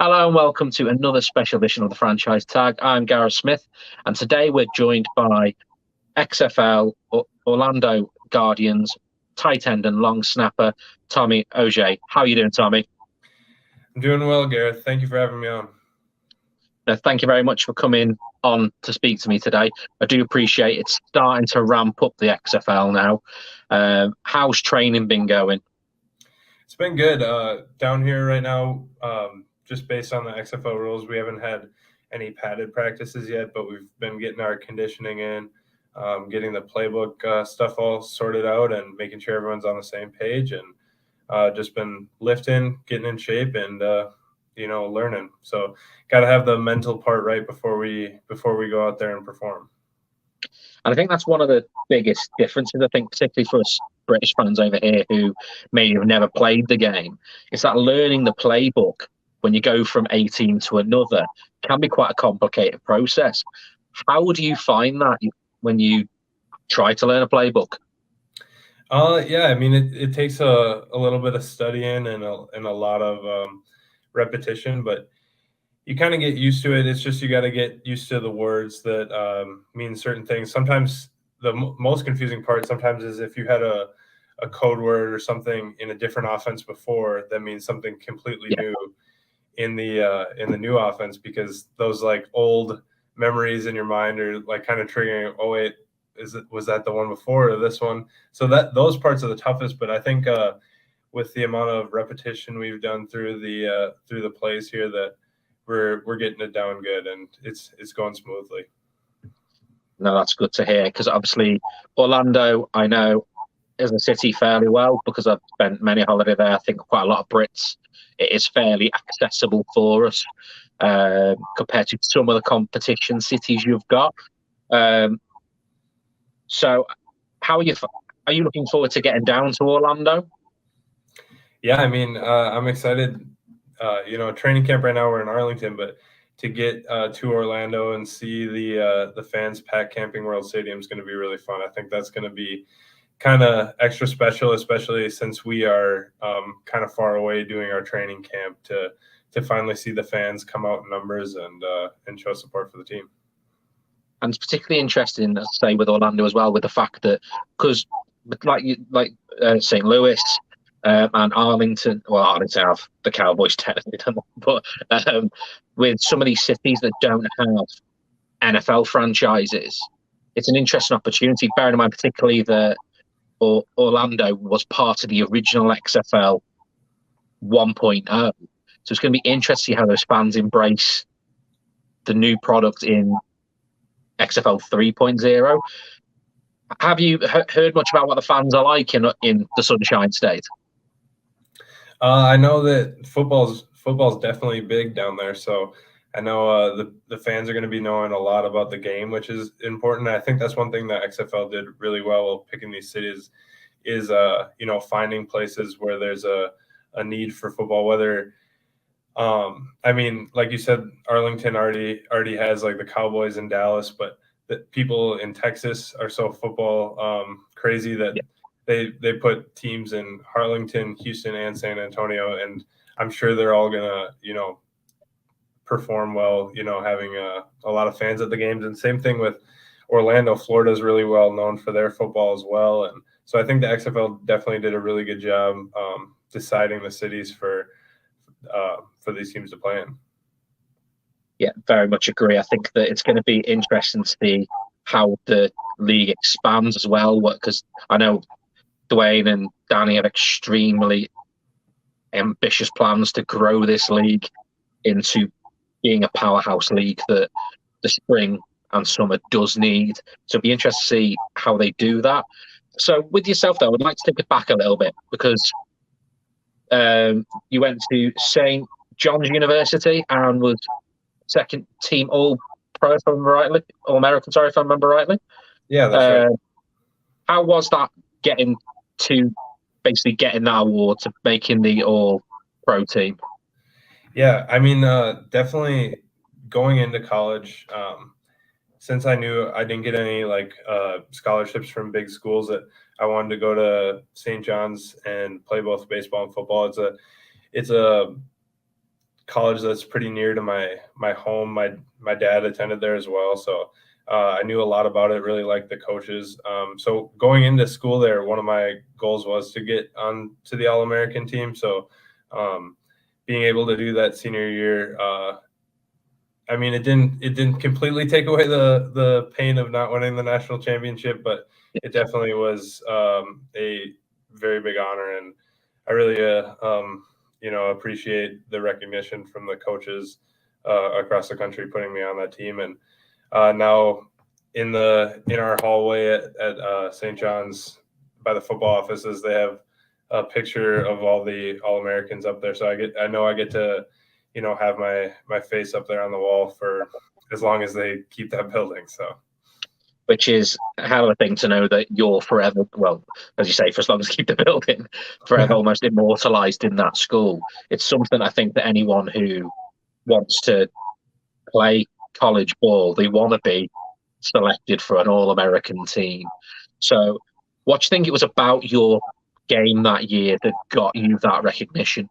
Hello and welcome to another special edition of the Franchise Tag. I'm Gareth Smith, and today we're joined by XFL Orlando Guardians tight end and long snapper Tommy Auger. How are you doing, Tommy? I'm doing well, Gareth. Thank you for having me on. Thank you very much for coming on to speak to me today. I do appreciate it. Starting to ramp up the XFL now. How's training been going? It's been good. Down here right now, just based on the XFL rules, we haven't had any padded practices yet, but we've been getting our conditioning in, getting the playbook stuff all sorted out and making sure everyone's on the same page, and just been lifting, getting in shape, and learning. So got to have the mental part right before we go out there and perform. And I think that's one of the biggest differences, I think, particularly for us British fans over here who may have never played the game. It's that learning the playbook when you go from a team to another can be quite a complicated process. How do you find that when you try to learn a playbook? Yeah, I mean, it takes a little bit of studying and a lot of repetition, but you kind of get used to it. It's just you got to get used to the words that mean certain things. Sometimes the most confusing part sometimes is if you had a code word or something in a different offense before, that means something completely new in the new offense, because those like old memories in your mind are like kind of triggering. Oh wait, was that the one before or this one? So that those parts are the toughest. But I think with the amount of repetition we've done through the plays here, that we're getting it down good, and it's going smoothly. No, that's good to hear, because obviously Orlando, I know, is a city fairly well because I've spent many holidays there. I think quite a lot of Brits. It is fairly accessible for us compared to some of the competition cities you've got. So, how are you looking forward to getting down to Orlando? Yeah, I mean, I'm excited. Training camp right now, we're in Arlington, but to get to Orlando and see the fans pack Camping World Stadium is going to be really fun. I think that's going to be kind of extra special, especially since we are kind of far away doing our training camp, to finally see the fans come out in numbers and show support for the team. And it's particularly interesting, as I say, with Orlando as well, with the fact that because like St. Louis and Arlington, well, Arlington have the Cowboys technically, but with some of these cities that don't have NFL franchises, it's an interesting opportunity. Bearing in mind, particularly that Orlando was part of the original XFL 1.0. So it's going to be interesting to see how those fans embrace the new product in XFL 3.0. Have you heard much about what the fans are like in the Sunshine State? I know that football's definitely big down there, so I know the fans are going to be knowing a lot about the game, which is important. I think that's one thing that XFL did really well picking these cities is finding places where there's a need for football. Whether I mean, like you said, Arlington already has like the Cowboys in Dallas, but the people in Texas are so football crazy that they put teams in Arlington, Houston, and San Antonio, and I'm sure they're all gonna perform well. Having a lot of fans at the games, and same thing with Orlando. Florida is really well known for their football as well, and so I think the XFL definitely did a really good job deciding the cities for these teams to play in. Yeah, very much agree. I think that it's going to be interesting to see how the league expands as well. Because I know Dwayne and Danny have extremely ambitious plans to grow this league into being a powerhouse league that the spring and summer does need. So it'd be interesting to see how they do that. So with yourself, though, I'd like to take it back a little bit, because you went to St. John's University and was second team All-Pro, if I remember rightly, All-American, sorry, if I remember rightly. Yeah, that's right. How was that getting that award, to making the All-Pro team? Yeah, I mean, definitely going into college, since I knew I didn't get any scholarships from big schools, that I wanted to go to St. John's and play both baseball and football. It's a college that's pretty near to my home. My dad attended there as well, so I knew a lot about it. Really liked the coaches. So going into school there, one of my goals was to get on to the All-American team. So being able to do that senior year, I mean, it didn't completely take away the pain of not winning the national championship, but it definitely was a very big honor, and I really appreciate the recognition from the coaches across the country putting me on that team. And now in our hallway at St. John's by the football offices, they have a picture of all the All-Americans up there. So I know I get to have my face up there on the wall for as long as they keep that building. So, which is a hell of a thing to know that you're forever, well, as you say, for as long as you keep the building, forever almost immortalized in that school. It's something I think that anyone who wants to play college ball, they want to be selected for an All-American team. So what do you think it was about your game that year that got you that recognition?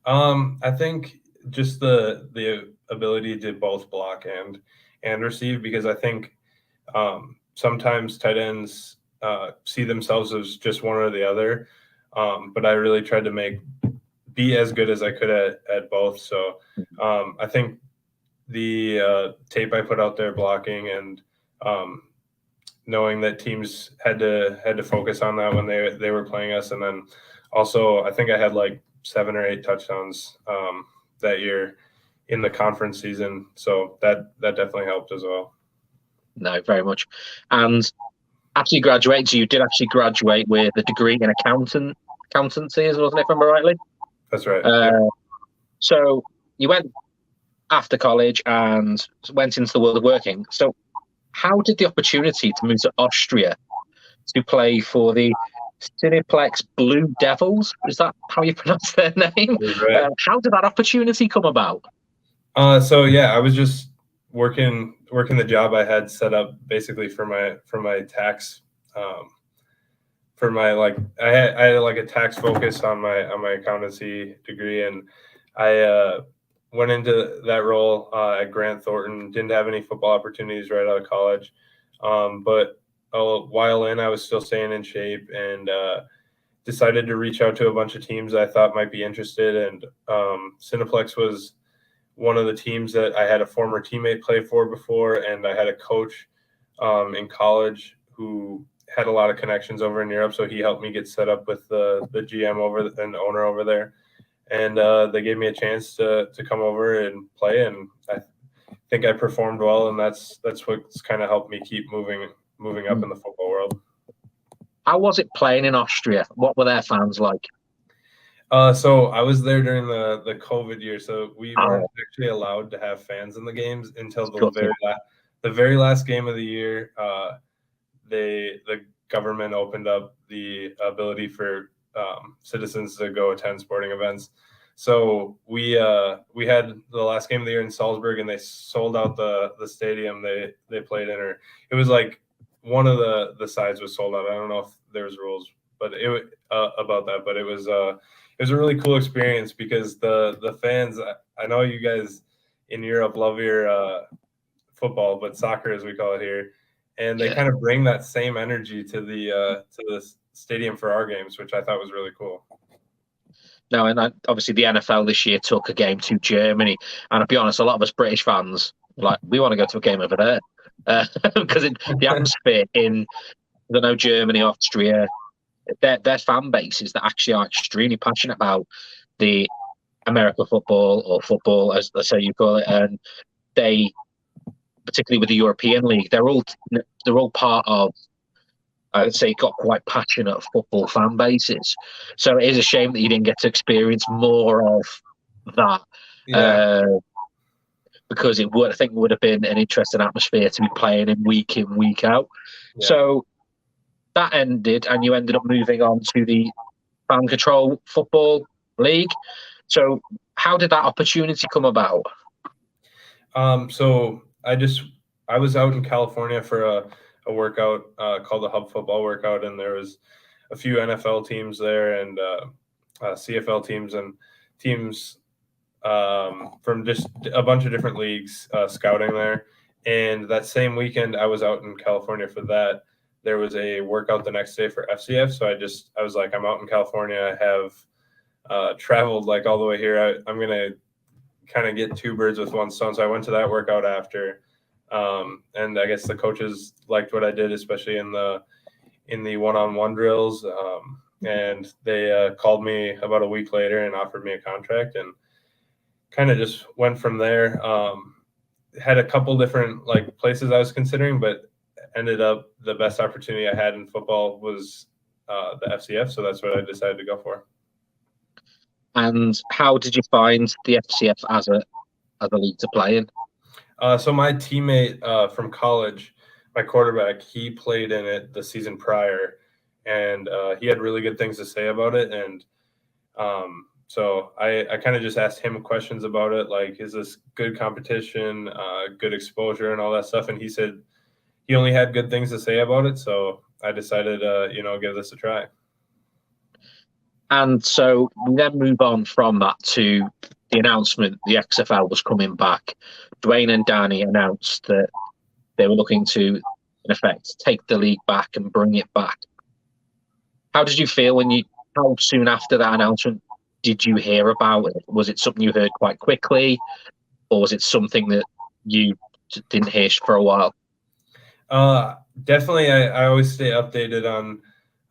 I think just the ability to both block and receive, because I think sometimes tight ends see themselves as just one or the other, but I really tried to be as good as I could at both. So I think the tape I put out there blocking and knowing that teams had to focus on that when they were playing us, and then also I think I had like 7 or 8 touchdowns that year in the conference season. So that definitely helped as well. No, very much. And after you graduated, so you did actually graduate with a degree in accountancy, wasn't it, if I remember rightly? That's right. So you went after college and went into the world of working. So how did the opportunity to move to Austria to play for the Cineplex Blue Devils, is that how you pronounce their name? Right. How did that opportunity come about? So yeah, I was just working the job I had set up basically for my tax, for my I had like a tax focus on my accountancy degree, and I went into that role at Grant Thornton. Didn't have any football opportunities right out of college, but a while in, I was still staying in shape, and decided to reach out to a bunch of teams I thought might be interested. And Cineplex was one of the teams that I had a former teammate play for before, and I had a coach in college who had a lot of connections over in Europe, so he helped me get set up with the GM and the owner over there. And they gave me a chance to come over and play, and I think I performed well, and that's what's kind of helped me keep moving up in the football world. How was it playing in Austria? What were their fans like? So I was there during the COVID year, so we weren't actually allowed to have fans in the games until the very last game of the year. The government opened up the ability for citizens to go attend sporting events. So we had the last game of the year in Salzburg, and they sold out the stadium they played in. Or it was like one of the sides was sold out. I don't know if there was rules, but about that. But it was a really cool experience because the fans. I know you guys in Europe love your football, but soccer as we call it here, and they kind of bring that same energy to the stadium for our games, which I thought was really cool. No, and obviously the NFL this year took a game to Germany, and I'll be honest, a lot of us British fans we want to go to a game over there because the atmosphere in Germany, Austria, their fan bases that actually are extremely passionate about the American football, or football as let's say you call it, and they, particularly with the European League, they're all part of, I would say, got quite passionate football fan bases. So it is a shame that you didn't get to experience more of that. Because I think it would have been an interesting atmosphere to be playing in, week out. Yeah. So that ended, and you ended up moving on to the Fan Control Football League. So how did that opportunity come about? So I was out in California for a workout called the Hub Football Workout, and there was a few NFL teams there and CFL teams and teams from just a bunch of different leagues scouting there. And that same weekend, I was out in California for that. There was a workout the next day for FCF. So I was like, I'm out in California. I have traveled like all the way here. I'm going to kind of get two birds with one stone. So I went to that workout after. And I guess the coaches liked what I did, especially in the one-on-one drills. And they called me about a week later and offered me a contract, and kind of just went from there. Had a couple different like places I was considering, but ended up the best opportunity I had in football was the FCF. So that's what I decided to go for. And how did you find the FCF as a league to play in? So my teammate from college, my quarterback, he played in it the season prior, and he had really good things to say about it. And so I kind of just asked him questions about it, like, is this good competition, good exposure, and all that stuff. And he said he only had good things to say about it. So I decided, give this a try. And so we then move on from that to the announcement the XFL was coming back. Dwayne and Danny announced that they were looking to, in effect, take the league back and bring it back. How did you feel how soon after that announcement did you hear about it? Was it something you heard quite quickly, or was it something that you didn't hear for a while? Definitely, I always stay updated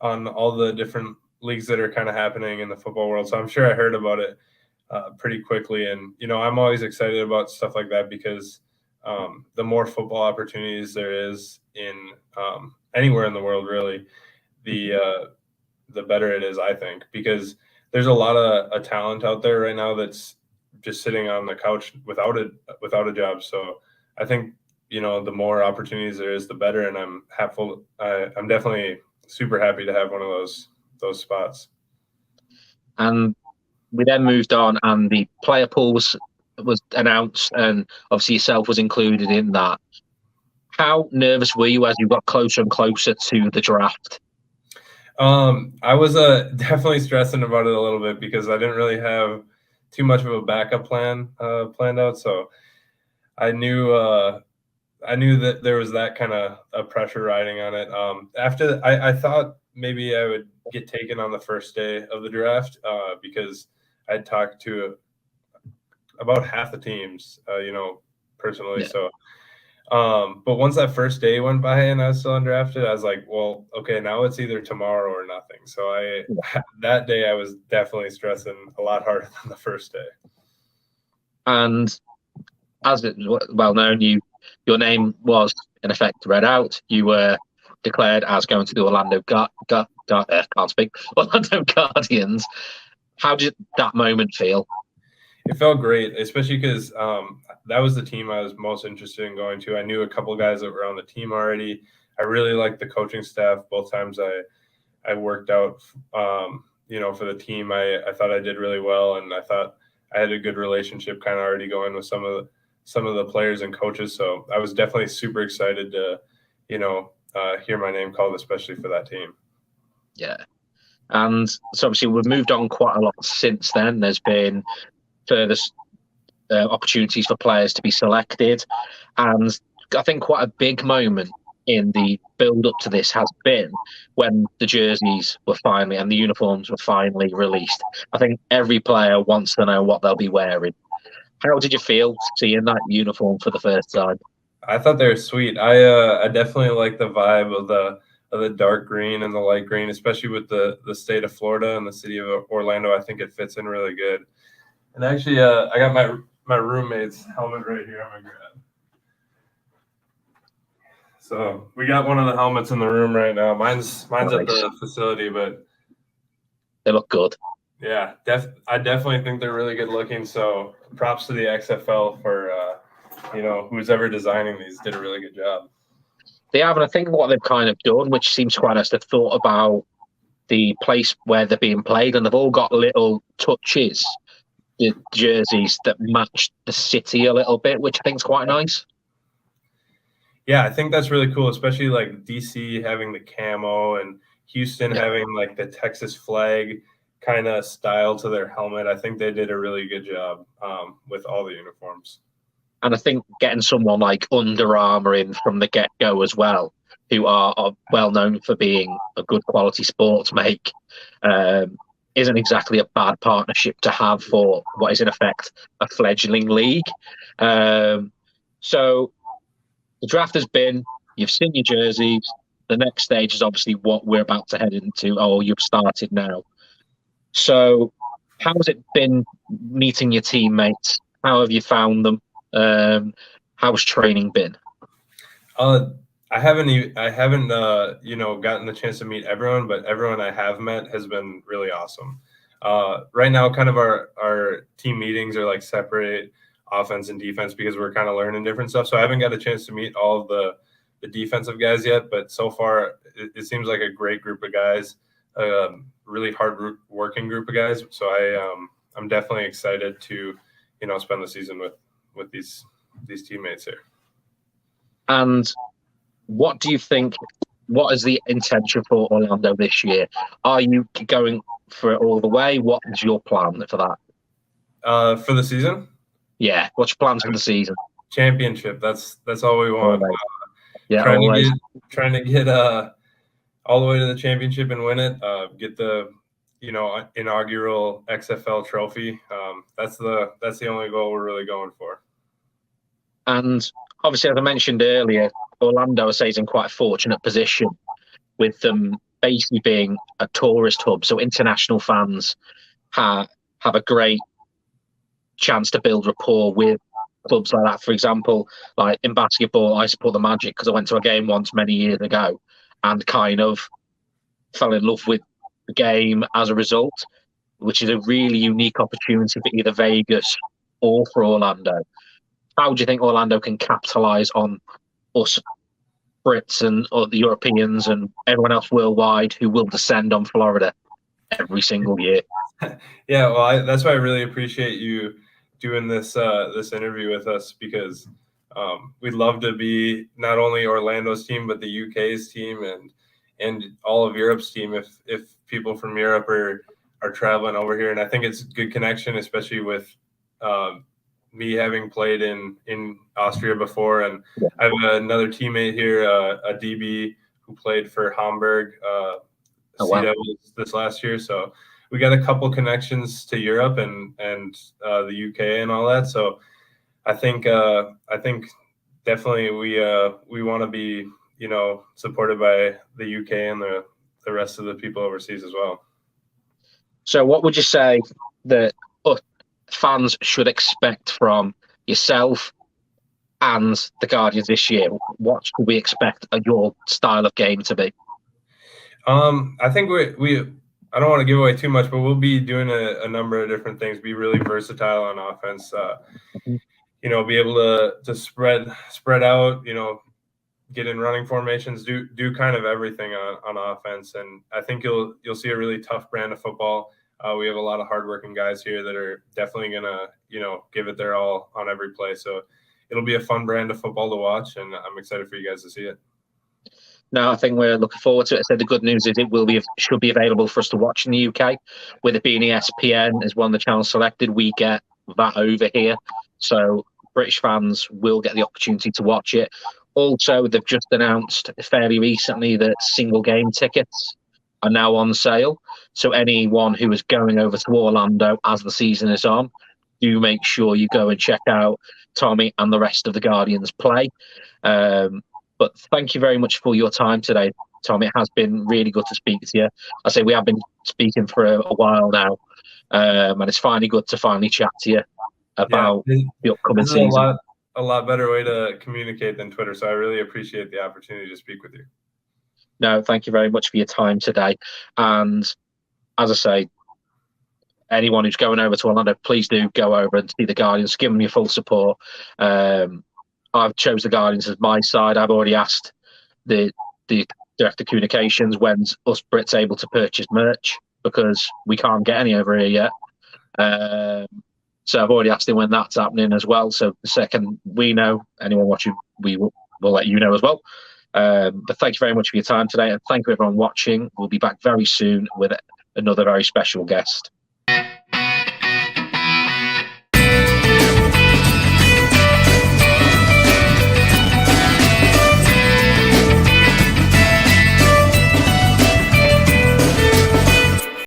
on all the different leagues that are kind of happening in the football world. So I'm sure I heard about it pretty quickly. And, I'm always excited about stuff like that because the more football opportunities there is in anywhere in the world, really, the better it is, I think, because there's a lot of talent out there right now that's just sitting on the couch without a job. So I think, the more opportunities there is, the better. And I'm definitely super happy to have one of those spots. And we then moved on, and the player pools was announced, and obviously yourself was included in that. How nervous were you as you got closer and closer to the draft? I was definitely stressing about it a little bit because I didn't really have too much of a backup plan planned out. So I knew that there was that kind of a pressure riding on it. After I thought maybe I would get taken on the first day of the draft because I'd talked to about half the teams, personally. Yeah. So, but once that first day went by and I was still undrafted, I was like, well, okay, now it's either tomorrow or nothing. So that day I was definitely stressing a lot harder than the first day. And as it well known, your name was in effect read out. You were declared as going to the Orlando Orlando Guardians. How did that moment feel? It felt great, especially because that was the team I was most interested in going to. I knew a couple guys that were on the team already. I really liked the coaching staff. Both times I worked out, for the team, I thought I did really well, and I thought I had a good relationship kind of already going with some of the players and coaches. So I was definitely super excited to, hear my name called, especially for that team. Yeah. And so obviously we've moved on quite a lot since then. There's been further opportunities for players to be selected. And I think quite a big moment in the build up to this has been when the jerseys were finally and the uniforms were finally released. I think every player wants to know what they'll be wearing. How did you feel seeing that uniform for the first time? I thought they were sweet. I definitely like the vibe of the dark green and the light green, especially with the state of Florida and the city of Orlando. I think it fits in really good. And actually, I got my roommate's helmet right here. I'm gonna grab. So we got one of the helmets in the room right now. Mine's nice. At the facility, but they look good. Yeah, I definitely think they're really good looking. So props to the XFL for who's ever designing these did a really good job. They have, and I think what they've kind of done, which seems quite nice, they've thought about the place where they're being played, and they've all got little touches, the jerseys that match the city a little bit, which I think is quite nice. Yeah, I think that's really cool, especially like DC having the camo and Houston having like the Texas flag. kind of style to their helmet. I think they did a really good job with all the uniforms. And I think getting someone like Under Armour in from the get-go as well, who are well known for being a good quality sports make, isn't exactly a bad partnership to have for what is in effect a fledgling league. So the draft has been, you've seen your jerseys. The next stage is obviously what we're about to head into. Oh, you've started now. So how has it been meeting your teammates? How have you found them? How's training been? I haven't gotten the chance to meet everyone, but everyone I have met has been really awesome. Right now, kind of our team meetings are like separate offense and defense because we're kind of learning different stuff. So I haven't got a chance to meet all of the defensive guys yet, but so far it seems like a great group of guys, really hard working group of guys. So I'm definitely excited to, spend the season with these teammates here. And what do you think? What is the intention for Orlando this year? Are you going for it all the way? What is your plan for that? For the season? Yeah. What's your plans for the season? Championship. That's all we want. Yeah. Trying to get all the way to the championship and win it. Get the inaugural XFL trophy. That's the only goal we're really going for. And obviously, as I mentioned earlier, Orlando, I say, is in quite a fortunate position with them basically being a tourist hub. So international fans have a great chance to build rapport with clubs like that. For example, like in basketball, I support the Magic because I went to a game once many years ago and kind of fell in love with the game as a result, which is a really unique opportunity for either Vegas or for Orlando. How do you think Orlando can capitalize on us Brits and the Europeans and everyone else worldwide who will descend on Florida every single year? Yeah, well, that's why I really appreciate you doing this interview with us, because we'd love to be not only Orlando's team but the UK's team and all of Europe's team if people from Europe are traveling over here. And I think it's a good connection, especially with me having played in Austria before, and I have another teammate here, a DB who played for Hamburg this last year. So we got a couple connections to Europe and the UK and all that. So I think definitely we want to be supported by the UK and the rest of the people overseas as well. So what would you say that fans should expect from yourself and the Guardians this year? What should we expect your style of game to be? I think I don't want to give away too much, but we'll be doing a number of different things. Be really versatile on offense. Be able to spread out. Get in running formations. Do kind of everything on offense. And I think you'll see a really tough brand of football. We have a lot of hardworking guys here that are definitely gonna give it their all on every play. So it'll be a fun brand of football to watch, and I'm excited for you guys to see it. No, I think we're looking forward to it. I said the good news is it should be available for us to watch in the UK. With it being ESPN as one of the channels selected, we get that over here. So British fans will get the opportunity to watch it. Also, they've just announced fairly recently that single game tickets are now on sale. So anyone who is going over to Orlando as the season is on, do make sure you go and check out Tommy and the rest of the Guardians play. But thank you very much for your time today, Tom. It has been really good to speak to you. I say we have been speaking for a while now, and it's finally good to chat to you about the upcoming season. A lot better way to communicate than Twitter, so I really appreciate the opportunity to speak with you. No, thank you very much for your time today. And as I say, anyone who's going over to Orlando, please do go over and see the Guardians. Give them your full support. I've chose the Guardians as my side. I've already asked the Director of Communications when's us Brits able to purchase merch, because we can't get any over here yet. So I've already asked him when that's happening as well. So the second we know, anyone watching, we'll let you know as well. But thank you very much for your time today, and thank you everyone watching. We'll be back very soon with another very special guest.